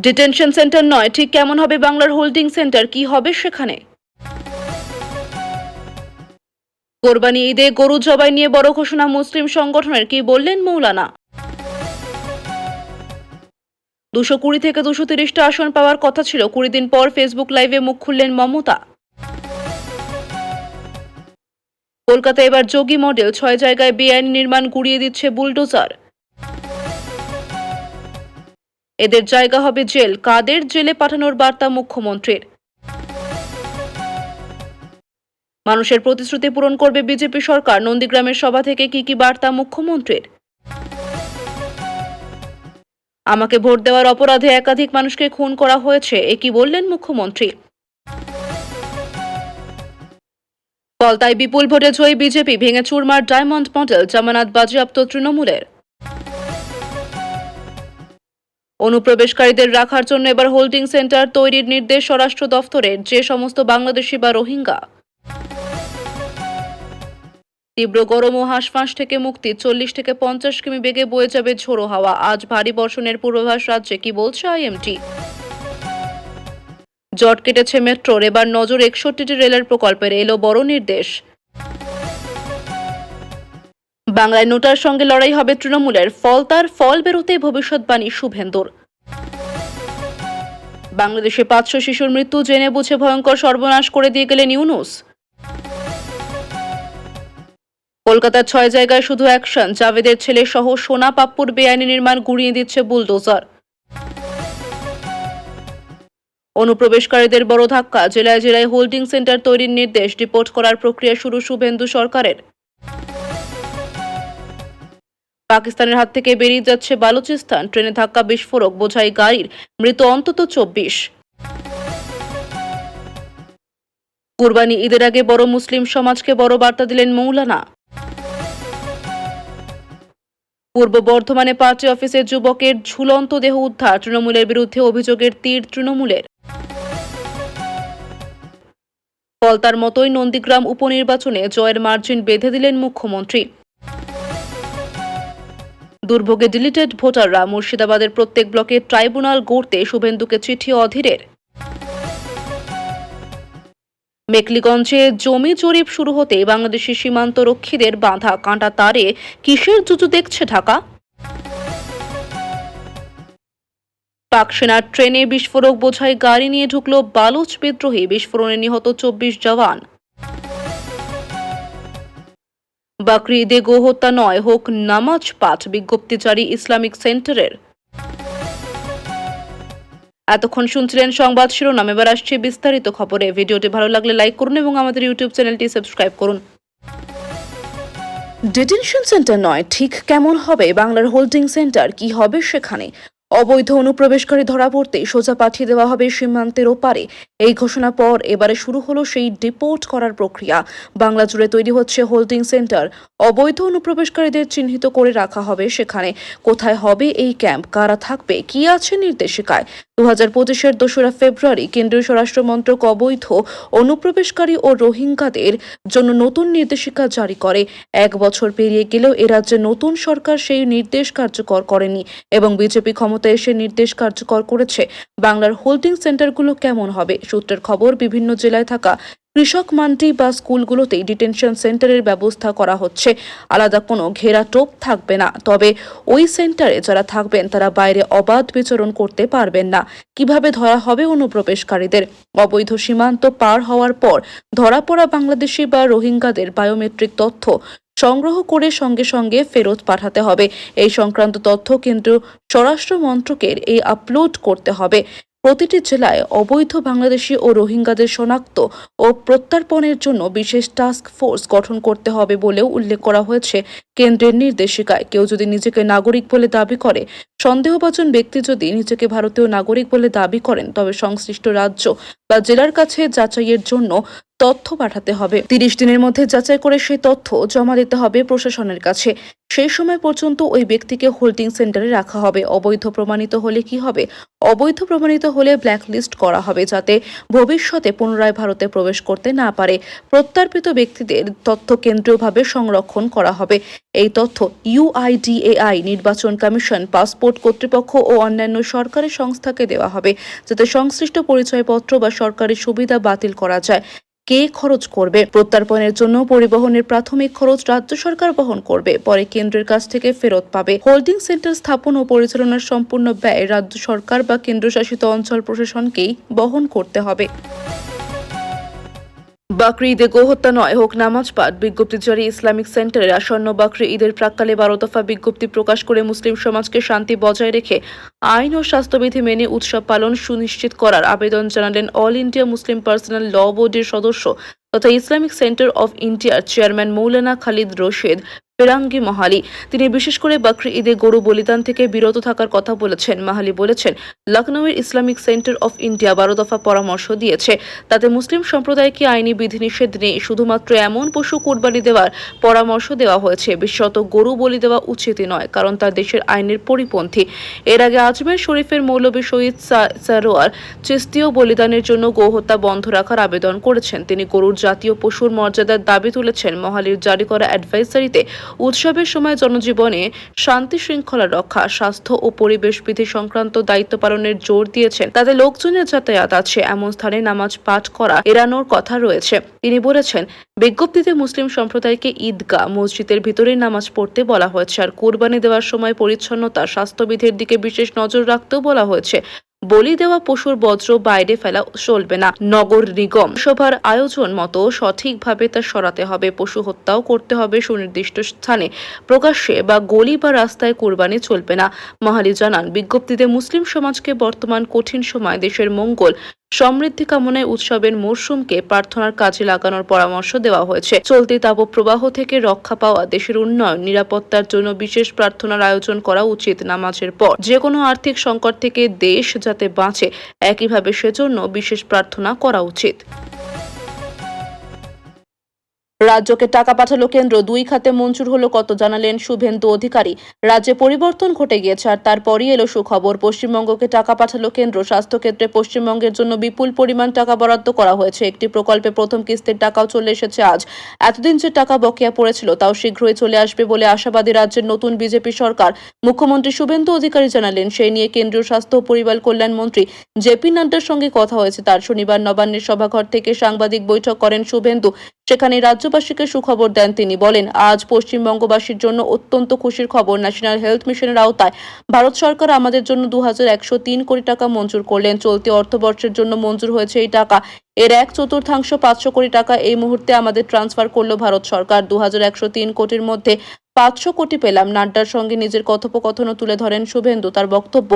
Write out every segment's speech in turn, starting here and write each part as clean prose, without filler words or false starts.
Detention centre নয়, ঠিক কেমন হবে বাংলার হোল্ডিং সেন্টার, কি হবে সেখানে? কোরবানি ঈদে গরু জবাই নিয়ে বড় ঘোষণা মুসলিম সংগঠনের, কি বললেন মৌলানা? 220 থেকে 230টা আসন পাওয়ার কথা ছিল, 20 দিন পর ফেসবুক লাইভে মুখ খুললেন মমতা। কলকাতায় এবার যোগী মডেল, 6 জায়গায় বেআইনি নির্মাণ গুড়িয়ে দিচ্ছে বুলডোজার। এদের জায়গা হবে জেল, কাদের জেলে পাঠানোর বার্তা মুখ্যমন্ত্রীর। মানুষের প্রতিশ্রুতি পূরণ করবে বিজেপি সরকার, নন্দীগ্রামের সভা থেকে কি বার্তা মুখ্যমন্ত্রীর। আমাকে ভোট দেওয়ার অপরাধে একাধিক মানুষকে খুন করা হয়েছে, কি বললেন মুখ্যমন্ত্রী। ফলতায় বিপুল ভোটে জয়ী বিজেপি, ভেঙে চুরমার ডায়মন্ড মডেল, জামানত বাজেয়াপ্ত তৃণমূলের। অনুপ্রবেশকারীদের রাখার জন্য এবার হোল্ডিং সেন্টার তৈরির নির্দেশ স্বরাষ্ট্র দফতরের, যে সমস্ত বাংলাদেশি বা রোহিঙ্গা। তীব্র গরম ও হাঁসফাঁস থেকে মুক্তি, 40 থেকে 50 কিমি বেগে বয়ে যাবে ঝোড়ো হাওয়া, আজ ভারী বর্ষণের পূর্বাভাস রাজ্যে, কি বলছে আইএমডি। জট কেটেছে মেট্রোর, এবার নজর 61টি রেলের প্রকল্পের, এলো বড় নির্দেশ। বাংলায় নোটার সঙ্গে লড়াই হবে তৃণমূলের, তার ফল বেরোতেই ভবিষ্যৎবাণী শুভেন্দুর। বাংলাদেশে 500 শিশুর মৃত্যু, জেনে বুঝে ভয়ঙ্কর সর্বনাশ করে দিয়ে গেলেন ইউনূস। কলকাতার 6 জায়গায় শুধু অ্যাকশন, জাভেদের ছেলে সহ সোনা পাপ্পুর বেআইনি নির্মাণ গুড়িয়ে দিচ্ছে বুলডোজার। অনুপ্রবেশকারীদের বড় ধাক্কা, জেলায় জেলায় হোল্ডিং সেন্টার তৈরির নির্দেশ, ডিপোর্ট করার প্রক্রিয়া শুরু শুভেন্দু সরকারের। পাকিস্তানের হাত থেকে বেরিয়ে যাচ্ছে বালুচিস্তান, ট্রেনে ধাক্কা বিস্ফোরক বোঝাই গাড়ির, মৃত অন্তত 24। কুরবানি ঈদের আগে বড় মুসলিম সমাজকে বড় বার্তা দিলেন মৌলানা। পূর্ব বর্ধমানে পার্টি অফিসের যুবকের ঝুলন্ত দেহ উদ্ধার, তৃণমূলের বিরুদ্ধে অভিযোগের তীর তৃণমূলের। ফলতার মতোই নন্দীগ্রাম উপনির্বাচনে জয়ের মার্জিন বেঁধে দিলেন মুখ্যমন্ত্রী। দুর্ভোগে ডিলিটেড ভোটাররা, মুর্শিদাবাদের প্রত্যেক ব্লকে ট্রাইব্যুনাল গড়তে শুভেন্দুকে চিঠি অধীরের। মেকলিগঞ্জে জমি জরিপ শুরু হতে বাংলাদেশি সীমান্ত রক্ষীদের বাঁধা কাঁটা তারে, কিসের জুজু দেখছে ঢাকা। পাক সেনার ট্রেনে বিস্ফোরক বোঝাই গাড়ি নিয়ে ঢুকল বালুচ বিদ্রোহী, বিস্ফোরণে নিহত 24 জওয়ান। বাকরি ঈদে গোহত্যা নয়, হোক নামাজ পাঠ, বিজ্ঞপ্তি জারি ইসলামিক সেন্টারের। এতক্ষণ শুনছিলেন সংবাদ শিরোনাম, এবার আসছে বিস্তারিত খবরে। ভিডিওটি ভালো লাগলে লাইক করুন এবং আমাদের ইউটিউব চ্যানেলটি সাবস্ক্রাইব করুন। ডিটেনশন সেন্টার নয়, ঠিক কেমন হবে বাংলার হোল্ডিং সেন্টার, কি হবে সেখানে? অবৈধ অনুপ্রবেশকারী ধরা পড়তেই সোজা পাঠিয়ে দেওয়া হবে সীমান্তের ওপারে, এই ঘোষণার পর এবারে শুরু হলো সেই ডিপোর্ট করার প্রক্রিয়া। বাংলা জুড়ে তৈরি হচ্ছে হোল্ডিং সেন্টার, অবৈধ অনুপ্রবেশকারীদের চিহ্নিত করে রাখা হবে সেখানে। কোথায় হবে এই ক্যাম্প, কারা থাকবে, কি আছে নির্দেশিকায়? 2025-এর 2রা ফেব্রুয়ারি কেন্দ্রীয় স্বরাষ্ট্র মন্ত্রক অবৈধ অনুপ্রবেশকারী ও রোহিঙ্গাদের জন্য নতুন নির্দেশিকা জারি করে। 1 বছর পেরিয়ে গেলেও এ রাজ্যে নতুন সরকার সেই নির্দেশ কার্যকর করেনি এবং বিজেপি ক্ষমতায় এসে নির্দেশ কার্যকর করেছে। বাংলার হোল্ডিং সেন্টারগুলো কেমন হবে? সূত্রের খবর, বিভিন্ন জেলায় থাকা কৃষক মান্ডি বা স্কুলগুলোতেই ডিটেনশন সেন্টারের ব্যবস্থা করা হচ্ছে। আলাদা কোনো ঘেরা টোপ থাকবে না, তবে ওই সেন্টারে যারা থাকবেন তারা বাইরে অবাধ বিচরণ করতে পারবেন না। কিভাবে ধরা হবে অনুপ্রবেশকারীদের? অবৈধ সীমান্ত পার হওয়ার পর ধরা পড়া বাংলাদেশি বা রোহিঙ্গাদের বায়োমেট্রিক তথ্য সংগ্রহ করে সঙ্গে সঙ্গে ফেরত পাঠাতে হবে। এই সংক্রান্ত তথ্য কেন্দ্রীয় স্বরাষ্ট্র মন্ত্রকের আপলোড করতে হবে। প্রতিটি জেলায় অবৈধ বাংলাদেশি ও রোহিঙ্গাদের শনাক্ত ও প্রত্যর্পণের জন্য বিশেষ টাস্ক ফোর্স গঠন করতে হবে বলেও উল্লেখ করা হয়েছে কেন্দ্রের নির্দেশিকায়। কেউ যদি নিজেকে নাগরিক বলে দাবি করে, সন্দেহভাজন ব্যক্তি যদি নিজেকে ভারতীয় নাগরিক বলে দাবি করেন, তবে সংশ্লিষ্ট রাজ্য বা জেলার কাছে যাচাইয়ের জন্য তথ্য পাঠাতে হবে। 30 দিনের মধ্যে যাচাই করে সেই তথ্য জমা দিতে হবে প্রশাসনের কাছে। সেই সময় পর্যন্ত ওই ব্যক্তিকে হোল্ডিং সেন্টারে রাখা হবে। অবৈধ প্রমাণিত হলে কি হবে? অবৈধ প্রমাণিত হলে ব্ল্যাকলিস্ট করা হবে, যাতে ভবিষ্যতে পুনরায় ভারতে প্রবেশ করতে না পারে। প্রত্যর্পিত ব্যক্তিদের তথ্য কেন্দ্রীয়ভাবে সংরক্ষণ করা হবে। এই তথ্য UIDAI, নির্বাচন কমিশন, পাসপোর্ট কর্তৃপক্ষ ও অন্যান্য সরকারি সংস্থাকে দেওয়া হবে, যাতে সংশ্লিষ্ট পরিচয়পত্র বা সরকারি সুবিধা বাতিল করা যায়। কে খরচ করবে? প্রত্যর্পণের জন্য পরিবহনের প্রাথমিক খরচ রাজ্য সরকার বহন করবে, পরে কেন্দ্রের কাছ থেকে ফেরত পাবে। হোল্ডিং সেন্টার স্থাপন ও পরিচালনার সম্পূর্ণ ব্যয় রাজ্য সরকার বা কেন্দ্রশাসিত অঞ্চল প্রশাসনকেই বহন করতে হবে। বাকরি ঈদে গোহত্যা নয়, হোক নামাজ পাঠ। বিজ্ঞপ্তি জারি ইসলামিক সেন্টারের আসন্ন বাকরি ঈদের প্রাক্কালে 12 দফা বিজ্ঞপ্তি প্রকাশ করে মুসলিম সমাজকে শান্তি বজায় রেখে আইন ও স্বাস্থ্যবিধি মেনে উৎসব পালন সুনিশ্চিত করার আবেদন জানালেন অল ইন্ডিয়া মুসলিম পার্সোনাল ল বোর্ডের সদস্য তথা ইসলামিক সেন্টার অফ ইন্ডিয়ার চেয়ারম্যান মৌলানা খালিদ রশিদ ফেরাঙ্গি মাহালি। তিনি বিশেষ করে বাকরি ঈদে গরু বলিদান থেকে বিরত থাকার কথা বলেছেন। মাহালি বলেছেন, লখনৌয়ের ইসলামিক সেন্টার অফ ইন্ডিয়া 12 দফা পরামর্শ দিয়েছে। তাতে মুসলিম সম্প্রদায়কে আইনি বিধিনিষেধ নেই, শুধুমাত্র এমন পশু কোরবানি দেওয়ার পরামর্শ দেওয়া হয়েছে। বিশেষত গরু বলি দেওয়া উচিতই নয়, কারণ তা দেশের আইনের পরিপন্থী। এর আগে আজমের শরীফের মৌলভী শহীদ সারোয়ার চিস্তিও বলিদানের জন্য গোহত্যা বন্ধ রাখার আবেদন করেছেন। তিনি গরুর জাতীয় পশুর মর্যাদার দাবি তুলেছেন। মহালির জারি করা অ্যাডভাইসারিতে উৎসবের সময় জনজীবনে শান্তি শৃঙ্খলা রক্ষা, স্বাস্থ্য ও পরিবেশ বিধি সংক্রান্ত দায়িত্ব পালনের জোর দিয়েছেন। তাতে লোকজনের যাতায়াত আছে, এমন স্থানে নামাজ পাঠ করা এড়ানোর কথা রয়েছে। তিনি বলেছেন, বিজ্ঞপ্তিতে মুসলিম সম্প্রদায়কে ঈদগাহ, মসজিদের ভিতরে নামাজ পড়তে বলা হয়েছে। আর কোরবানি দেওয়ার সময় পরিচ্ছন্নতা, স্বাস্থ্যবিধির দিকে বিশেষ নজর রাখতেও বলা হয়েছে। বলি দেওয়া পশুর বজ্র বাইরে ফেলা চলবে না। নগর নিগম সভার আয়োজন মতো সঠিকভাবে তা সরাতে হবে। পশু হত্যাও করতে হবে সুনির্দিষ্ট স্থানে, প্রকাশ্যে বা গলি বা রাস্তায় কোরবানি চলবে না। মাহালি জানান, বিজ্ঞপ্তিতে মুসলিম সমাজকে বর্তমান কঠিন সময় দেশের মঙ্গল সমৃদ্ধি কামনায় উৎসবের মরশুমকে প্রার্থনার কাজে লাগানোর পরামর্শ দেওয়া হয়েছে। চলতি তাপপ্রবাহ থেকে রক্ষা পাওয়া, দেশের উন্নয়ন, নিরাপত্তার জন্য বিশেষ প্রার্থনার আয়োজন করা উচিত। নামাজের পর যে কোনো আর্থিক সংকট থেকে দেশ যাতে বাঁচে, একইভাবে সেজন্য বিশেষ প্রার্থনা করা উচিত। রাজ্যকে টাকা পাঠালো কেন্দ্র, 2 খাতে মঞ্জুর হলো কত, জানালেন শুভেন্দু অধিকারী। রাজ্যে পরিবর্তন ঘটে গিয়েছে, আর তারপরই এলো সুখবর। পশ্চিমবঙ্গকে টাকা পাঠালো কেন্দ্র। স্বাস্থ্যক্ষেত্রে পশ্চিমবঙ্গের জন্য বিপুল পরিমাণ টাকা বরাদ্দ করা হয়েছে। একটি প্রকল্পে প্রথম কিস্তির টাকাও চলে এসেছে আজ। এতদিন যে টাকা বকেয়া পড়েছিল তাও শীঘ্রই চলে আসবে বলে আশাবাদী রাজ্যের নতুন বিজেপি সরকার। মুখ্যমন্ত্রী শুভেন্দু অধিকারী জানালেন, সেই নিয়ে কেন্দ্রীয় স্বাস্থ্য ও পরিবার কল্যাণ মন্ত্রী জেপি নাড্ডার সঙ্গে কথা হয়েছে তার। শনিবার নবান্নের সভাঘর থেকে সাংবাদিক বৈঠক করেন শুভেন্দু। সেখানে রাজ্যবাসীকে সুখবর দেন তিনি। বলেন, আজ পশ্চিমবঙ্গবাসীর জন্য অত্যন্ত খুশির খবর। ন্যাশনাল হেলথ মিশনের আওতায় ভারত সরকার আমাদের জন্য 2103 কোটি টাকা মঞ্জুর করলেন। চলতি অর্থবর্ষের জন্য মঞ্জুর হয়েছে এই টাকা। এর 1/4 500 কোটি টাকা এই মুহূর্তে আমাদের ট্রান্সফার করল ভারত সরকার। 2103 কোটির মধ্যে 500 কোটি পেলাম। নাড্ডার সঙ্গে নিজের কথোপকথনও তুলে ধরেন শুভেন্দু। তার বক্তব্য,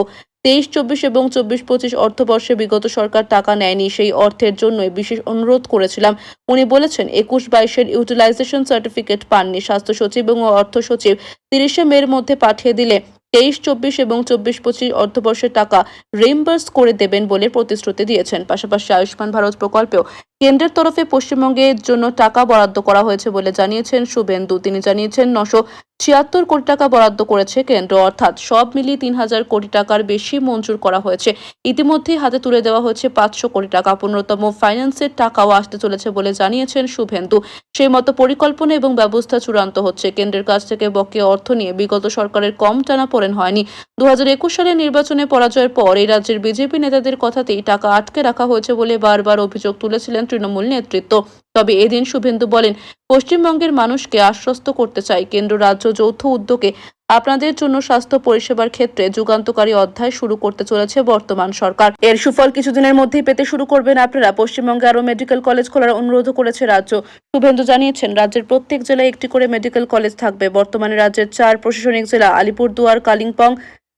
23-24 এবং 24-25 অর্থবর্ষে বিগত সরকার টাকা নেয়নি, সেই অর্থের জন্যই বিশেষ অনুরোধ করেছিলাম। উনি বলেছেন, 21-22-এর ইউটিলাইজেশন সার্টিফিকেট পাননি। স্বাস্থ্য সচিব এবং অর্থ সচিব 30শে মের মধ্যে পাঠিয়ে দিলে 23-24 এবং 24-25 অর্থবর্ষের টাকা রিইম্বার্স করে দেবেন বলে প্রতিশ্রুতি দিয়েছেন। পাশাপাশি আয়ুষ্মান ভারত প্রকল্পেও কেন্দ্রের তরফে পশ্চিমবঙ্গের জন্য টাকা বরাদ্দ করা হয়েছে বলে জানিয়েছেন শুভেন্দু। তিনি জানিয়েছেন, 976 কোটি টাকা বরাদ্দ করেছে কেন্দ্র, অর্থাৎ সব মিলিয়ে 3000 কোটি টাকার বেশি মঞ্জুর করা হয়েছে। ইতিমধ্যেই হাতে তুলে দেওয়া হয়েছে 500 কোটি টাকা। 15তম ফাইন্যান্সের টাকাও আসতে চলেছে বলে জানিয়েছেন শুভেন্দু। সেই মতো পরিকল্পনা এবং ব্যবস্থা চূড়ান্ত হচ্ছে। কেন্দ্রের কাছ থেকে বকেয়া অর্থ নিয়ে বিগত সরকারের কম টানাপোড়েন হয়নি। 2021 সালের নির্বাচনে পরাজয়ের পর এই রাজ্যের বিজেপি নেতাদের কথাতেই টাকা আটকে রাখা হয়েছে বলে বারবার অভিযোগ তুলেছিলেন তৃণমূল নেতৃত্ব। তবে এদিন শুভেন্দু বলেন, পশ্চিমবঙ্গের মানুষকে আশ্বস্ত করতে চাই, কেন্দ্র রাজ্য যৌথ উদ্যোগে আপনাদের জন্য স্বাস্থ্য পরিষেবার ক্ষেত্রে যুগান্তকারী অধ্যায় শুরু করতে চলেছে বর্তমান সরকার। এর সুফল কিছুদিনের মধ্যেই পেতে শুরু করবেন আপনারা। পশ্চিমবঙ্গে আরও মেডিকেল কলেজ খোলার অনুরোধ করেছে রাজ্য। শুভেন্দু জানিয়েছেন, রাজ্যের প্রত্যেক জেলায় একটি করে মেডিকেল কলেজ থাকবে। বর্তমানে রাজ্যের 4 প্রশাসনিক জেলা আলিপুরদুয়ার, কালিম্পং,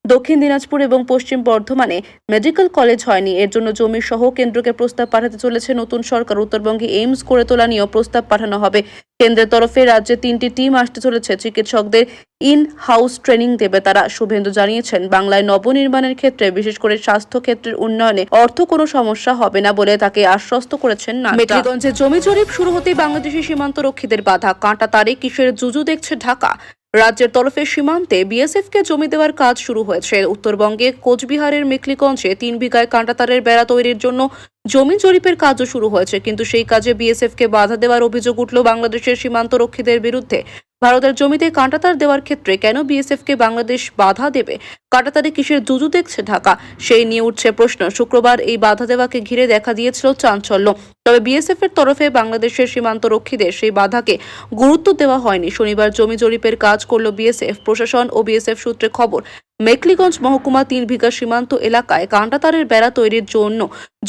দক্ষিণ দিনাজপুর এবং পশ্চিম বর্ধমানে মেডিকেল কলেজ হয়নি, এর জন্য জমি সহ কেন্দ্রকে প্রস্তাব পাঠাতে চলেছে নতুন সরকার। উত্তরবঙ্গে এইমস করে তোলা নিয়েও প্রস্তাব পাঠানো হবে। কেন্দ্রের তরফে রাজ্যে 3টি টিম আসতে চলেছে। চিকিৎসকদের ইন হাউস ট্রেনিং দেবে তারা। শুভেন্দু জানিয়েছেন, বাংলায় নবনির্মাণের ক্ষেত্রে বিশেষ করে স্বাস্থ্য ক্ষেত্রের উন্নয়নে অর্থ কোনো সমস্যা হবে না বলে তাকে আশ্বস্ত করেছেন নাড্ডা। মেখলিগঞ্জে জমি জরিপ শুরু হতেই বাংলাদেশি সীমান্ত রক্ষীদের বাধা। কাঁটা তারে কিসের জুজু দেখছে ঢাকা। রাজ্যের তরফে সীমান্তে বিএসএফকে জমি দেওয়ার কাজ শুরু হয়েছে। উত্তরবঙ্গে কোচবিহারের মেখলিগঞ্জে 3 বিঘায় কাঁটাতারের বেড়া তৈরির জন্য জমি জরিপের কাজও শুরু হয়েছে, কিন্তু সেই কাজে বিএসএফকে বাধা দেওয়ার অভিযোগ উঠল বাংলাদেশের সীমান্ত রক্ষীদের বিরুদ্ধে। ভারতের জমিতে কাঁটাতার দেওয়ার ক্ষেত্রে কেন বিএসএফকে বাংলাদেশ বাধা দেবে? কাঁটাতারে কিসের জুজু দেখছে ঢাকা, সেই নিয়ে উঠছে প্রশ্ন। শুক্রবার এই বাধা দেওয়াকে ঘিরে দেখা দিয়েছিল চাঞ্চল্য। তবে বিএসএফ এর তরফে বাংলাদেশের সীমান্ত রক্ষীদের সেই বাধাকে গুরুত্ব দেওয়া হয়নি। শনিবার জমি জরিপের কাজ করল বিএসএফ। প্রশাসন ও বিএসএফ সূত্রে খবর, মেখলিগঞ্জ মহকুমা 3 বিঘা সীমান্ত এলাকায় কাঁটাতারের বেড়া তৈরির জন্য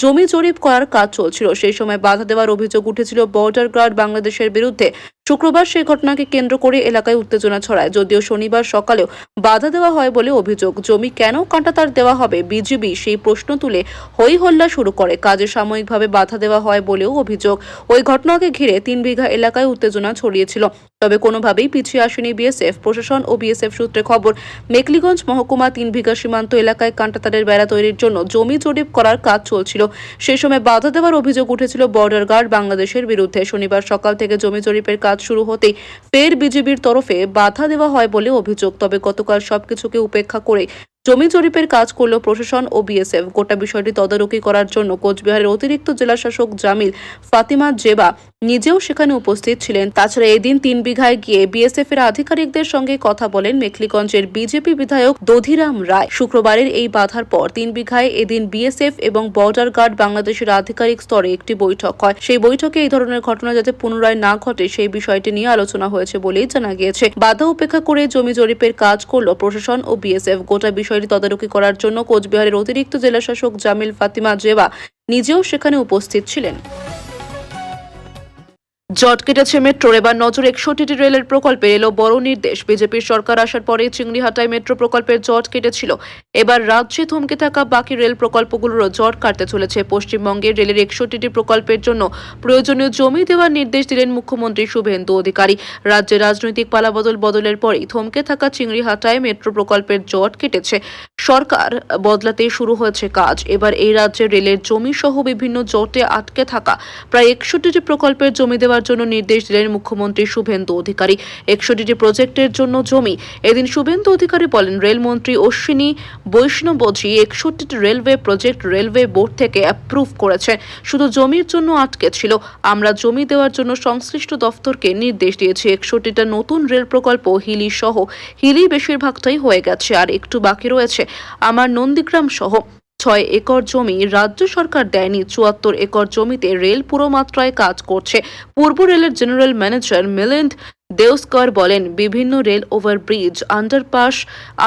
জমি জরিপ করার কাজ চলছিল। সেই সময় বাধা দেওয়ার অভিযোগ উঠেছিল বর্ডার গার্ড বাংলাদেশের বিরুদ্ধে। শুক্রবার সেই ঘটনাকে কেন্দ্র করে এলাকায় উত্তেজনা ছড়ায়। যদিও শনিবার সকালেও বাধা দেওয়া হয় বলে অভিযোগ। জমি কেন কাঁটাতার দেওয়া হবে, বিজিবি সেই প্রশ্ন তুলে হই হল্লা শুরু করে। কাজে সাময়িকভাবে বাধা দেওয়া হয় বলেও অভিযোগ। ওই ঘটনাকে ঘিরে 3 বিঘা এলাকায় উত্তেজনা ছড়িয়েছিল। তবে কোনোভাবেই পিছিয়ে আসেনি বিএসএফ। প্রশাসন ও বিএসএফ সূত্রে খবর, মেখলিগঞ্জ মহকুমা 3 বিঘা সীমান্ত এলাকায় কাঁটাতারের বেড়া তৈরির জন্য জমি জরিপ করার কাজ চলছিল। সেই সময় বাধা দেওয়ার অভিযোগ উঠেছিল বর্ডার গার্ড বাংলাদেশের বিরুদ্ধে। শনিবার সকাল থেকে জমি জরিপের কাজ শুরু হতেই ফের বিজিবির তরফে বাধা দেওয়া হয় বলে অভিযোগ। তবে গতকাল সবকিছুকে উপেক্ষা করে জমি জরিপের কাজ করল প্রশাসন ও বিএসএফ। গোটা বিষয়টি তদারকি করার জন্য কোচবিহারের অতিরিক্ত জেলা শাসক জামিল ফাতিমা জেবা নিজেও সেখানে উপস্থিত ছিলেন। তাছাড়া এদিন 3 বিঘায় গিয়ে বিএসএফ এর আধিকারিকদের সঙ্গে কথা বলেন মেখলিগঞ্জের বিজেপি বিধায়ক দধিরাম রায়। শুক্রবারের এই বাধার পর 3 বিঘায় এদিন বিএসএফ এবং বর্ডার গার্ড বাংলাদেশের আধিকারিক স্তরে একটি বৈঠক হয়। সেই বৈঠকে এই ধরনের ঘটনা যাতে পুনরায় না ঘটে সেই বিষয়টি নিয়ে আলোচনা হয়েছে বলেই জানা গিয়েছে। বাধা উপেক্ষা করে জমি জরিপের কাজ করল প্রশাসন ও বিএসএফ। গোটা বিষয়টি তদারকি করার জন্য কোচবিহারের অতিরিক্ত জেলা শাসক জামিল ফাতিমা জেবা নিজেও সেখানে উপস্থিত ছিলেন। জট কেটেছে মেট্রোর। এবার নজর 61টি রেলের প্রকল্পে এলো বড় নির্দেশ। বিজেপির সরকার আসার পরে চিংড়িহাটায় মেট্রো প্রকল্পের জট কেটেছিল। এবার রাজ্যে থমকে থাকা বাকি রেল প্রকল্পগুলোরও জট কাটতে চলেছে। পশ্চিমবঙ্গের রেলের 61টি প্রকল্পের জন্য প্রয়োজনীয় জমি দেওয়ার নির্দেশ দিলেন মুখ্যমন্ত্রী শুভেন্দু অধিকারী। রাজ্যে রাজনৈতিক বদলের পরেই থমকে থাকা চিংড়িহাটায় মেট্রো প্রকল্পের জট কেটেছে। সরকার বদলাতে শুরু হয়েছে কাজ। এবার এই রাজ্যের রেলের জমি সহ বিভিন্ন জটে আটকে থাকা প্রায় 61টি প্রকল্পের জমি দেওয়ার জন্য নির্দেশ দিলেন মুখ্যমন্ত্রী শুভেন্দু অধিকারী। 61টি প্রজেক্টের জন্য জমি। এদিন শুভেন্দু অধিকারী বলেন, রেলমন্ত্রী Ashwini Vaishnavji 61টি railway project railway board থেকে অ্যাপ্রুভ করেছেন। শুধু জমির জন্য আটকে ছিল। আমরা জমি দেওয়ার জন্য সংশ্লিষ্ট দফতরকে নির্দেশ দিয়েছি। 61টা নতুন রেল প্রকল্প হিলি সহ, হিলি বেশিরভাগটাই হয়ে গেছে, আর একটু বাকি রয়েছে। আমার নন্দীগ্রাম সহ 6 একর জমি রাজ্য সরকার দেয়নি। 74 একর জমিতে রেল পুরো মাত্রায় কাজ করছে। পূর্ব রেলের জেনারেল ম্যানেজার মিলিন্দ দেওস্কর বলেন, বিভিন্ন রেল ওভারব্রিজ আন্ডারপাস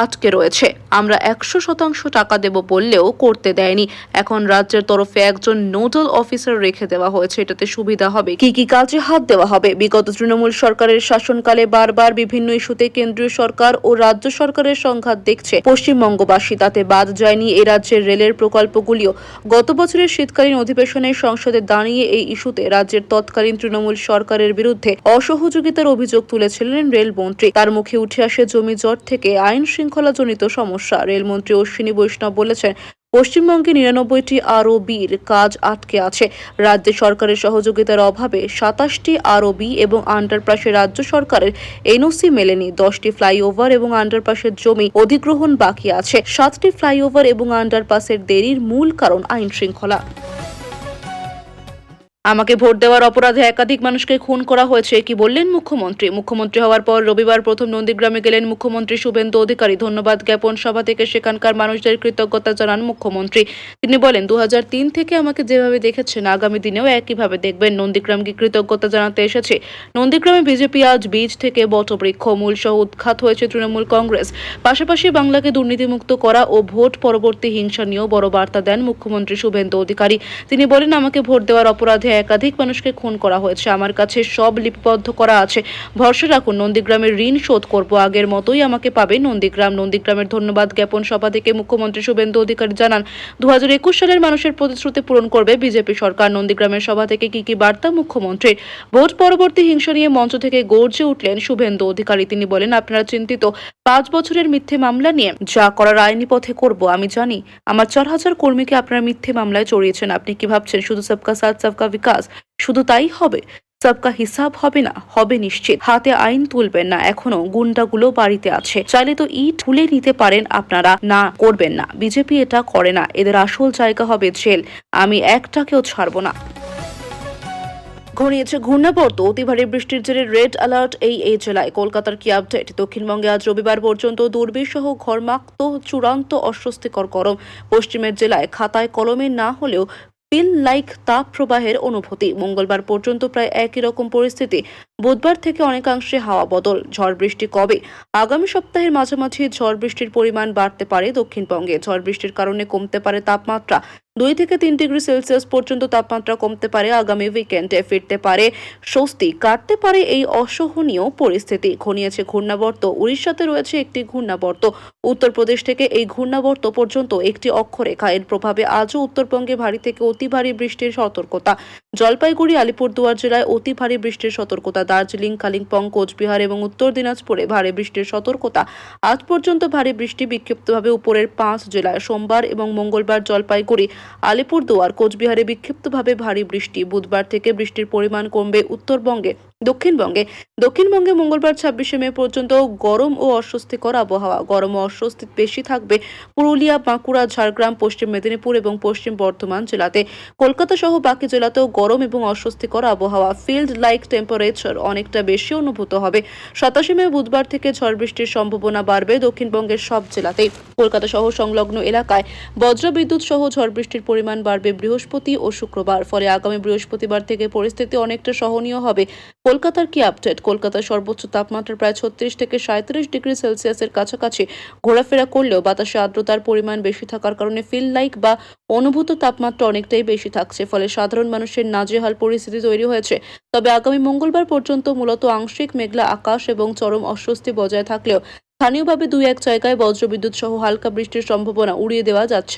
আটকে রয়েছে। আমরা 100% টাকা দেব বললেও করতে দেয়নি। এখন রাজ্যের তরফে একজন নোডাল অফিসার রেখে দেওয়া হয়েছে। এটাতে সুবিধা হবে। কি কি কাজে হাত দেওয়া হবে? বিগত তৃণমূল সরকারের শাসনকালে বারবার বিভিন্ন ইস্যুতে কেন্দ্রীয় সরকার ও রাজ্য সরকারের সংঘাত দেখছে পশ্চিমবঙ্গবাসী। তাতে বাদ যায়নি এই রাজ্যের রেলের প্রকল্পগুলিও। গত বছরের শীতকালীন অধিবেশনে সংসদে দাঁড়িয়ে এই ইস্যুতে রাজ্যের তৎকালীন তৃণমূল সরকারের বিরুদ্ধে অসহযোগিতার অভিযোগ তুলেছিলেন রেলমন্ত্রী। তার মুখে উঠে আসে জমি জট থেকে আইন শৃঙ্খলা জনিত সমস্যা। রেলমন্ত্রী অশ্বিনী বৈষ্ণব বলেছেন, পশ্চিমবঙ্গে 99টি আরওবির কাজ আটকে আছে। রাজ্য সরকারের সহযোগিতার অভাবে 27টি আরওবি এবং আন্ডারপাসে রাজ্য সরকারের এনওসি মেলেনি। 10টি ফ্লাইওভার এবং আন্ডারপাসের জমি অধিগ্রহণ বাকি আছে। 7টি ফ্লাইওভার এবং আন্ডারপাসের দেরির মূল কারণ আইন শৃঙ্খলা। আমাকে ভোট দেওয়ার অপরাধে একাধিক মানুষকে খুন করা হয়েছে, কি বললেন মুখ্যমন্ত্রী। মুখ্যমন্ত্রী হওয়ার পর রবিবার প্রথম নন্দীগ্রামে গেলেন মুখ্যমন্ত্রী শুভেন্দু অধিকারী। ধন্যবাদ জ্ঞাপন সভা থেকে সেখানকার মানুষদের কৃতজ্ঞতা জানান মুখ্যমন্ত্রী। তিনি বলেন, 2003 থেকে আমাকে যেভাবে দেখেছেন আগামী দিনেও একইভাবে দেখবেন। নন্দীগ্রামকে কৃতজ্ঞতা জানাতে এসেছে। নন্দীগ্রামে বিজেপি আজ বীজ থেকে বটবৃক্ষ মূল সহ উৎখাত হয়েছে তৃণমূল কংগ্রেস। পাশাপাশি বাংলাকে দুর্নীতিমুক্ত করা ও ভোট পরবর্তী হিংসা নিয়েও বড় বার্তা দেন মুখ্যমন্ত্রী শুভেন্দু অধিকারী। তিনি বলেন, আমাকে ভোট দেওয়ার অপরাধে একাধিক মানুষকে খুন করা হয়েছে। আমার কাছে সব লিপিবদ্ধ করা আছে। ভরসা রাখুন, নন্দীগ্রামের ঋণ শোধ করব। আগের মতোই আমাকে পাবে নন্দীগ্রামের ধন্যবাদ জ্ঞাপন সভা থেকে মুখ্যমন্ত্রী শুভেন্দু অধিকারী জানান, 2021 সালের মানুষের প্রতিশ্রুতি পূরণ করবে বিজেপি সরকার। নন্দীগ্রামের সভা থেকে কি বার্তা মুখ্যমন্ত্রীর? ভোট পরবর্তী হিংসা নিয়ে মঞ্চ থেকে গর্জে উঠলেন শুভেন্দু অধিকারী। তিনি বলেন, আপনারা চিন্তিত 5 বছরের মিথ্যে মামলা নিয়ে। যা করার আইনি পথে করব। আমি জানি আমার 4,000 কর্মীকে আপনারা মিথ্যে মামলায় জড়িয়েছেন। আপনি কি ভাবছেন শুধু সবকা সাথ সবকা বিকাশ, শুধু তাই হবে? সবকা হিসাব হবে না, হবে নিশ্চিত। হাতে আইন তুলবেন না, এখনো গুন্ডাগুলো বাড়িতে আছে। চাইলে তো ইট তুলে নিতে পারেন, আপনারা না করবেন না। বিজেপি এটা করে না, এদের আসল জায়গা হবে জেল। আমি একটাকেও ছাড়বো না। ঘনিয়েছে ঘূর্ণাবর্ত, অতি ভারী বৃষ্টির জেরে রেড অ্যালার্ট এই জেলায়। কলকাতার কি আপডেট? দক্ষিণবঙ্গে আজ রবিবার পর্যন্ত দুর্বিষহ ঘর্মাক্ত চূড়ান্ত অস্বস্তিকর গরম। পশ্চিমের জেলায় খাতায় কলমে না হলেও ফিল লাইক তাপ প্রবাহের অনুভূতি। মঙ্গলবার পর্যন্ত প্রায় একই রকম পরিস্থিতি। বুধবার থেকে অনেকাংশে হাওয়া বদল। ঝড় বৃষ্টি কবে? আগামী সপ্তাহের মাঝামাঝি ঝড় বৃষ্টির পরিমাণ বাড়তে পারে দক্ষিণবঙ্গে। ঝড় বৃষ্টির কারণে কমতে পারে তাপমাত্রা। 2 থেকে 3 ডিগ্রি সেলসিয়াস পর্যন্ত তাপমাত্রা কমতে পারে। আগামী উইকেন্ডে ফিরতে পারে স্বস্তি, কাটতে পারে এই অসহনীয় পরিস্থিতি। ঘনিয়েছে ঘূর্ণাবর্ত, উড়িষ্যাতে রয়েছে একটি ঘূর্ণাবর্ত। উত্তরপ্রদেশ থেকে এই ঘূর্ণাবর্ত পর্যন্ত একটি অক্ষরেখা। এর প্রভাবে আজও উত্তরবঙ্গে ভারী থেকে অতি ভারী বৃষ্টির সতর্কতা। জলপাইগুড়ি, আলিপুরদুয়ার জেলায় অতি ভারী বৃষ্টির সতর্কতা। দার্জিলিং, কালিম্পং, কোচবিহার এবং উত্তর দিনাজপুরে ভারী বৃষ্টির সতর্কতা। আজ পর্যন্ত ভারী বৃষ্টি বিক্ষিপ্তভাবে উপরের 5 জেলায়। সোমবার এবং মঙ্গলবার জলপাইগুড়ি, আলিপুরদুয়ার, কোচবিহারে বিক্ষিপ্তভাবে ভারী বৃষ্টি। বুধবার থেকে বৃষ্টির পরিমাণ কমবে উত্তরবঙ্গে। দক্ষিণবঙ্গে মঙ্গলবার 26শে মে পর্যন্ত গরম ও অস্বস্তিকর আবহাওয়া। গরম ও অস্বস্তি বেশি থাকবে পুরুলিয়া, বাঁকুড়া, ঝাড়গ্রাম, পশ্চিম মেদিনীপুর এবং পশ্চিম বর্ধমান জেলাতে। কলকাতা সহ বাকি জেলাতেও গরম এবং অস্বস্তিকর আবহাওয়া। ফিল্ড লাইক টেম্পারেচার অনেকটা বেশি অনুভূত হবে। 27শে মে বুধবার থেকে ঝড় বৃষ্টির সম্ভাবনা বাড়বে দক্ষিণবঙ্গের সব জেলাতেই। কলকাতা সহ সংলগ্ন এলাকায় বজ্রবিদ্যুৎ সহ ঝড় বৃষ্টির পরিমাণ বাড়বে বৃহস্পতি ও শুক্রবার। ফলে আগামী বৃহস্পতিবার থেকে পরিস্থিতি অনেকটা সহনীয় হবে। কলকাতার কি আপডেট? কলকাতার সর্বোচ্চ তাপমাত্রা প্রায় 36 থেকে 37 ডিগ্রি সেলসিয়াসের কাছাকাছি ঘোরাফেরা করলেও বাতাসে আর্দ্রতার পরিমাণ বেশি থাকার কারণে ফিল লাইক বা অনুভূত তাপমাত্রা অনেকটাই বেশি থাকছে। ফলে সাধারণ মানুষের নাজেহাল পরিস্থিতি তৈরি হয়েছে। তবে আগামী মঙ্গলবার পর্যন্ত মূলত আংশিক মেঘলা আকাশ এবং চরম অস্বস্তি বজায় থাকলেও স্থানীয়ভাবে 2-1 জায়গায় বজ্রবিদ্যুৎ সহ হালকা বৃষ্টির সম্ভাবনা উড়িয়ে দেওয়া যাচ্ছে।